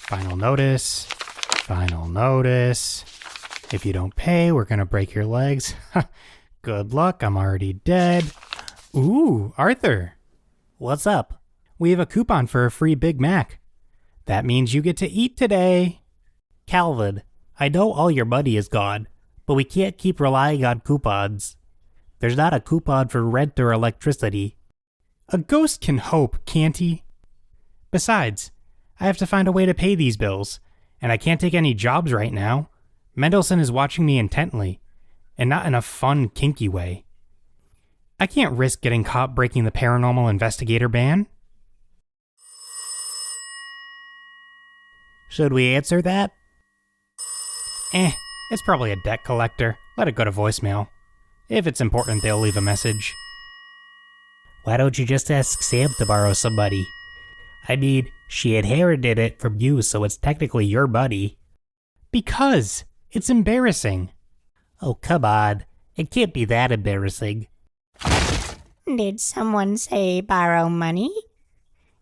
Final notice. Final notice. If you don't pay, we're gonna break your legs. Good luck, I'm already dead. Ooh, Arthur. What's up? We have a coupon for a free Big Mac. That means you get to eat today. Calvin, I know all your money is gone, but we can't keep relying on coupons. There's not a coupon for rent or electricity. A ghost can hope, can't he? Besides, I have to find a way to pay these bills, and I can't take any jobs right now. Mendelsohn is watching me intently, and not in a fun, kinky way. I can't risk getting caught breaking the paranormal investigator ban. Should we answer that? It's probably a debt collector. Let it go to voicemail. If it's important, they'll leave a message. Why don't you just ask Sam to borrow some money? I mean, she inherited it from you, so it's technically your money. Because it's embarrassing. Oh, come on. It can't be that embarrassing. Did someone say borrow money?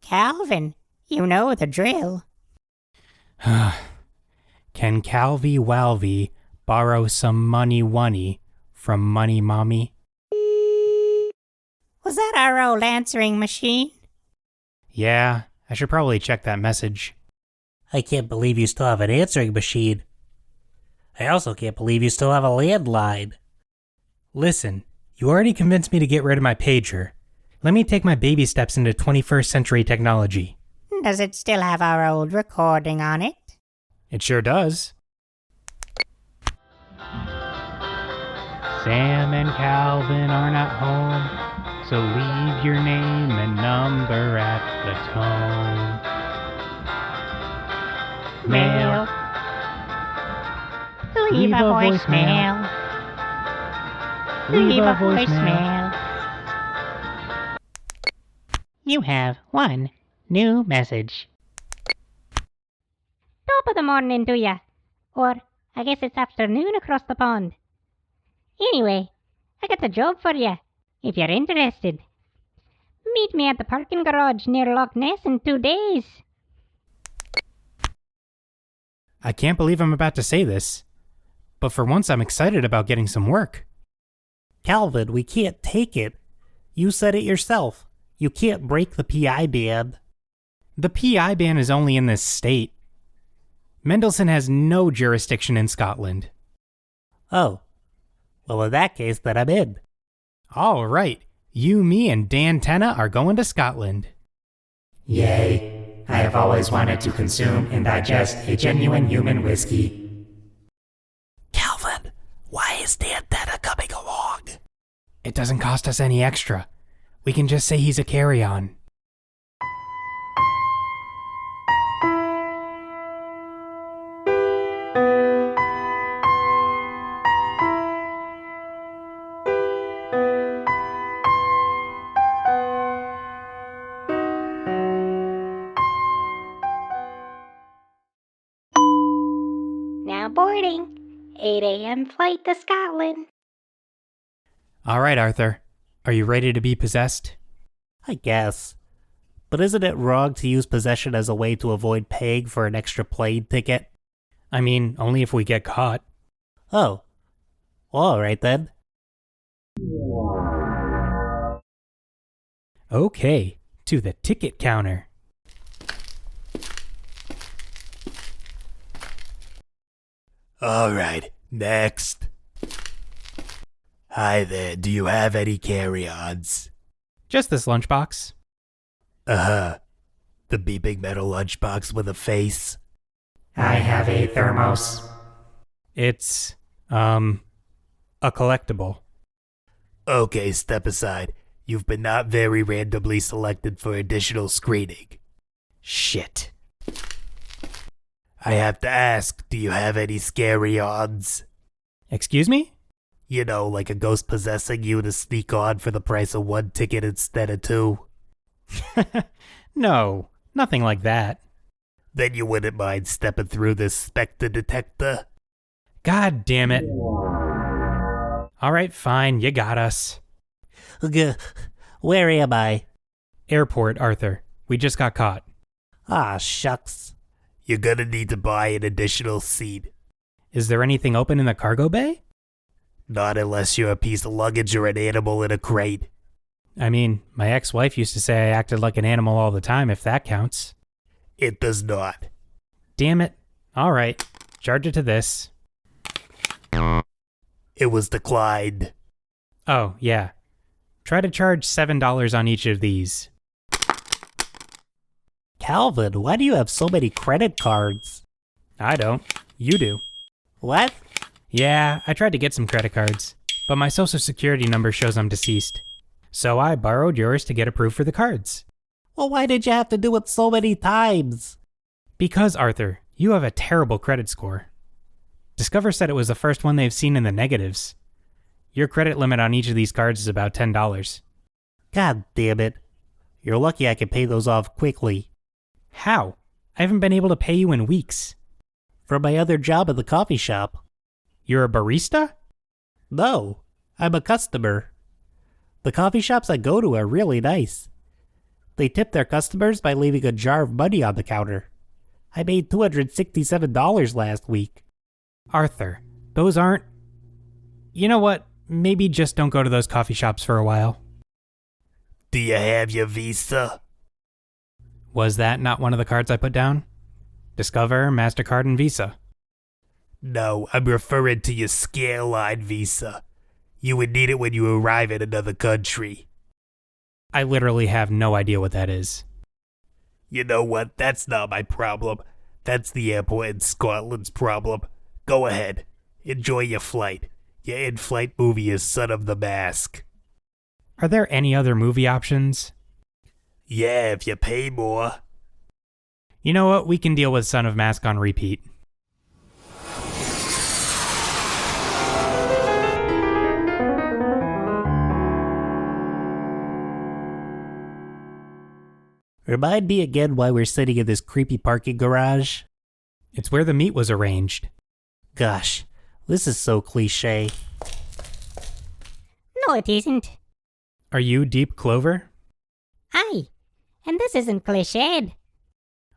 Calvin, you know the drill. Can Calvy Walvy borrow some money from Money Mommy? Was that our old answering machine? Yeah, I should probably check that message. I can't believe you still have an answering machine. I also can't believe you still have a landline. Listen, you already convinced me to get rid of my pager. Let me take my baby steps into 21st century technology. Does it still have our old recording on it? It sure does. Sam and Calvin are not home, so leave your name and number at the tone. Mail. Leave a voicemail. Leave a voicemail. You have one new message. Top of the morning to ya. Or, I guess it's afternoon across the pond. Anyway, I got a job for ya, if you're interested. Meet me at the parking garage near Loch'd in 2 days. I can't believe I'm about to say this, but for once I'm excited about getting some work. Calvin, we can't take it. You said it yourself. You can't break the PI ban. The PI ban is only in this state. Mendelsohn has no jurisdiction in Scotland. Oh. Well, in that case, then I'm in. All right. You, me, and Dan Tenna are going to Scotland. Yay. I have always wanted to consume and digest a genuine human whiskey. Calvin, why is Dan Tenna coming along? It doesn't cost us any extra. We can just say he's a carry-on. Now boarding. 8 a.m. flight to Scotland. All right, Arthur. Are you ready to be possessed? I guess. But isn't it wrong to use possession as a way to avoid paying for an extra plane ticket? I mean, only if we get caught. Oh. Well, all right then. Okay, to the ticket counter. All right, next. Hi there, do you have any carry-ons? Just this lunchbox. The beeping metal lunchbox with a face? I have a thermos. It's, a collectible. Okay, step aside. You've been not very randomly selected for additional screening. Shit. I have to ask, do you have any scary-ons? Excuse me? You know, like a ghost possessing you to sneak on for the price of 1 ticket instead of 2. No, nothing like that. Then you wouldn't mind stepping through this specter detector? God damn it. All right, fine, you got us. Where am I? Airport, Arthur. We just got caught. Ah, shucks. You're gonna need to buy an additional seat. Is there anything open in the cargo bay? Not unless you're a piece of luggage or an animal in a crate. I mean, my ex-wife used to say I acted like an animal all the time, if that counts. It does not. Damn it. All right. Charge it to this. It was declined. Oh, yeah. Try to charge $7 on each of these. Calvin, why do you have so many credit cards? I don't. You do. What? Yeah, I tried to get some credit cards, but my social security number shows I'm deceased. So I borrowed yours to get approved for the cards. Well, why did you have to do it so many times? Because, Arthur, you have a terrible credit score. Discover said it was the first one they've seen in the negatives. Your credit limit on each of these cards is about $10. God damn it. You're lucky I can pay those off quickly. How? I haven't been able to pay you in weeks. From my other job at the coffee shop. You're a barista? No, I'm a customer. The coffee shops I go to are really nice. They tip their customers by leaving a jar of money on the counter. I made $267 last week. Arthur, those aren't... You know what? Maybe just don't go to those coffee shops for a while. Do you have your Visa? Was that not one of the cards I put down? Discover, MasterCard, and Visa. No, I'm referring to your Scareline Visa. You would need it when you arrive at another country. I literally have no idea what that is. You know what? That's not my problem. That's the airport in Scotland's problem. Go ahead. Enjoy your flight. Your in-flight movie is Son of the Mask. Are there any other movie options? Yeah, if you pay more. You know what? We can deal with Son of Mask on repeat. Remind me again why we're sitting in this creepy parking garage. It's where the meat was arranged. Gosh, this is so cliche. No, it isn't. Are you Deep Clover? Aye, and this isn't cliched.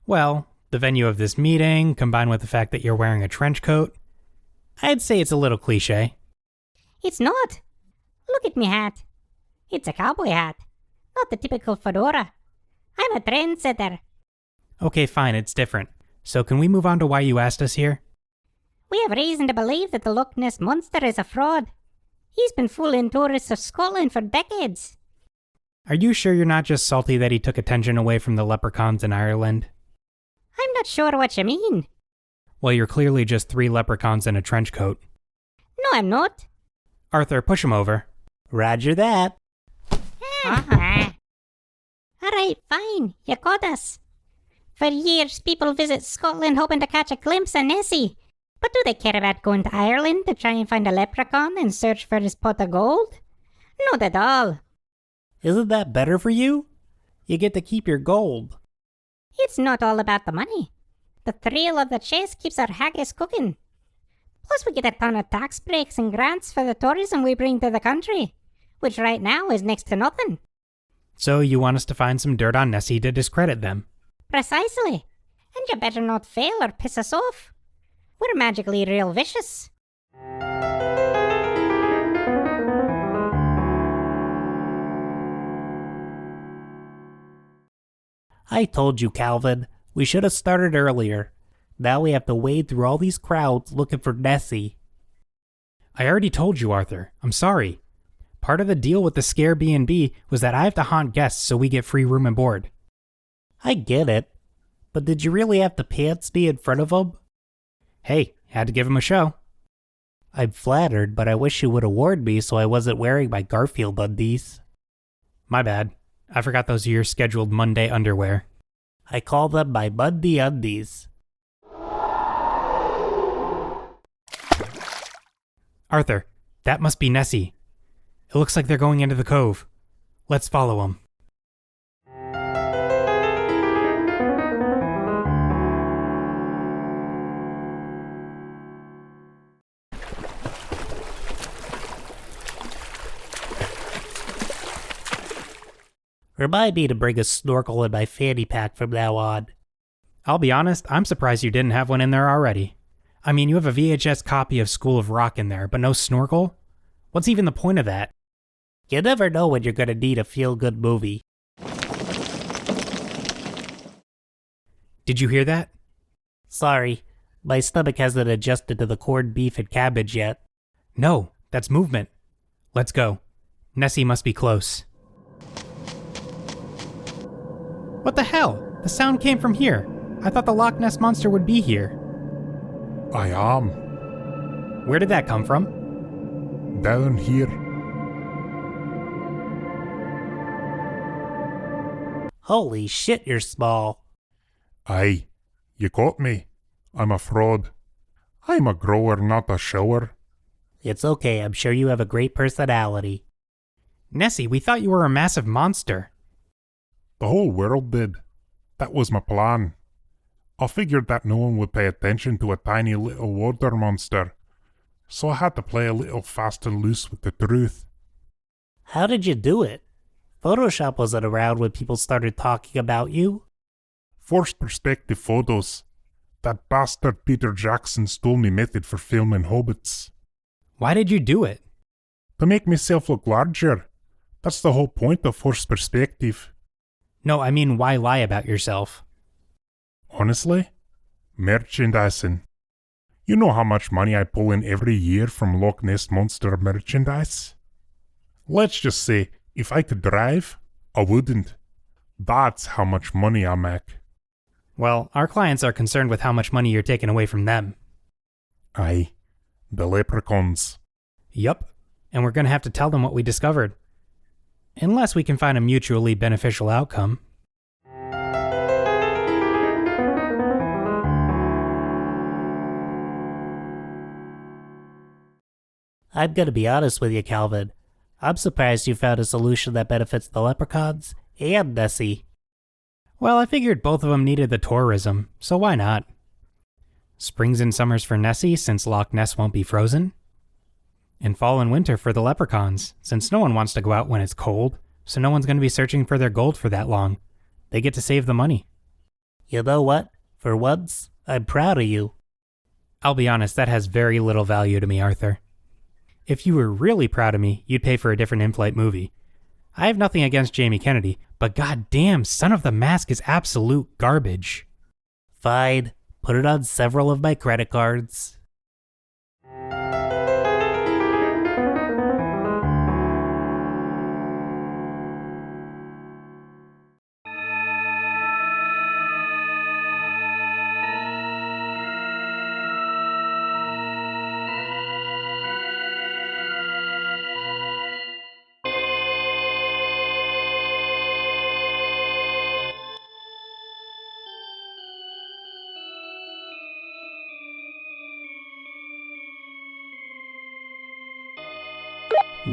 Well, the venue of this meeting, combined with the fact that you're wearing a trench coat, I'd say it's a little cliche. It's not. Look at me hat. It's a cowboy hat, not the typical fedora. I'm a trendsetter. Okay, fine, it's different. So can we move on to why you asked us here? We have reason to believe that the Loch Ness Monster is a fraud. He's been fooling tourists of Scotland for decades. Are you sure you're not just salty that he took attention away from the leprechauns in Ireland? I'm not sure what you mean. Well, you're clearly just 3 leprechauns in a trench coat. No, I'm not. Arthur, push him over. Roger that. Alright, fine. You caught us. For years, people visit Scotland hoping to catch a glimpse of Nessie. But do they care about going to Ireland to try and find a leprechaun and search for his pot of gold? Not at all. Isn't that better for you? You get to keep your gold. It's not all about the money. The thrill of the chase keeps our haggis cooking. Plus, we get a ton of tax breaks and grants for the tourism we bring to the country, which right now is next to nothing. So you want us to find some dirt on Nessie to discredit them? Precisely. And you better not fail or piss us off. We're magically real vicious. I told you, Calvin. We should have started earlier. Now we have to wade through all these crowds looking for Nessie. I already told you, Arthur. I'm sorry. Part of the deal with the Scare B&B was that I have to haunt guests so we get free room and board. I get it. But did you really have to pants me in front of them? Hey, had to give him a show. I'm flattered, but I wish you would have warned me so I wasn't wearing my Garfield undies. My bad. I forgot those are your scheduled Monday underwear. I call them my Monday undies. Arthur, that must be Nessie. It looks like they're going into the cove. Let's follow them. Remind me to bring a snorkel in my fanny pack from now on. I'll be honest, I'm surprised you didn't have one in there already. I mean, you have a VHS copy of School of Rock in there, but no snorkel? What's even the point of that? You never know when you're gonna need a feel-good movie. Did you hear that? Sorry, my stomach hasn't adjusted to the corned beef and cabbage yet. No, that's movement. Let's go. Nessie must be close. What the hell? The sound came from here. I thought the Loch Ness Monster would be here. I am. Where did that come from? Down here. Holy shit, you're small. Aye, you caught me. I'm a fraud. I'm a grower, not a shower. It's okay, I'm sure you have a great personality. Nessie, we thought you were a massive monster. The whole world did. That was my plan. I figured that no one would pay attention to a tiny little water monster, so I had to play a little fast and loose with the truth. How did you do it? Photoshop wasn't around when people started talking about you. Forced perspective photos. That bastard Peter Jackson stole me method for filming hobbits. Why did you do it? To make myself look larger. That's the whole point of forced perspective. No, I mean, why lie about yourself? Honestly? Merchandising. You know how much money I pull in every year from Loch Ness Monster merchandise? Let's just say, if I could drive, I wouldn't. That's how much money I make. Well, our clients are concerned with how much money you're taking away from them. Aye. The leprechauns. Yup. And we're gonna have to tell them what we discovered. Unless we can find a mutually beneficial outcome. I'm gonna be honest with you, Calvin. I'm surprised you found a solution that benefits the leprechauns and Nessie. Well, I figured both of them needed the tourism, so why not? Springs and summers for Nessie, since Loch Ness won't be frozen. And fall and winter for the leprechauns, since no one wants to go out when it's cold, so no one's going to be searching for their gold for that long. They get to save the money. You know what? For once, I'm proud of you. I'll be honest, that has very little value to me, Arthur. If you were really proud of me, you'd pay for a different in-flight movie. I have nothing against Jamie Kennedy, but goddamn, Son of the Mask is absolute garbage. Fine. Put it on several of my credit cards.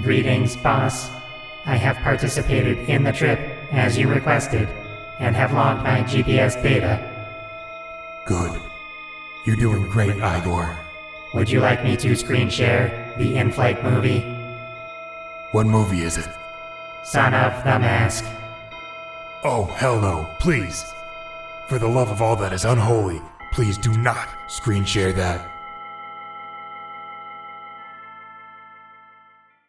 Greetings, boss. I have participated in the trip as you requested, and have logged my GPS data. Good. You're doing great, Igor. Would you like me to screen share the in-flight movie? What movie is it? Son of the Mask. Oh, hell no, please. For the love of all that is unholy, please do not screen share that.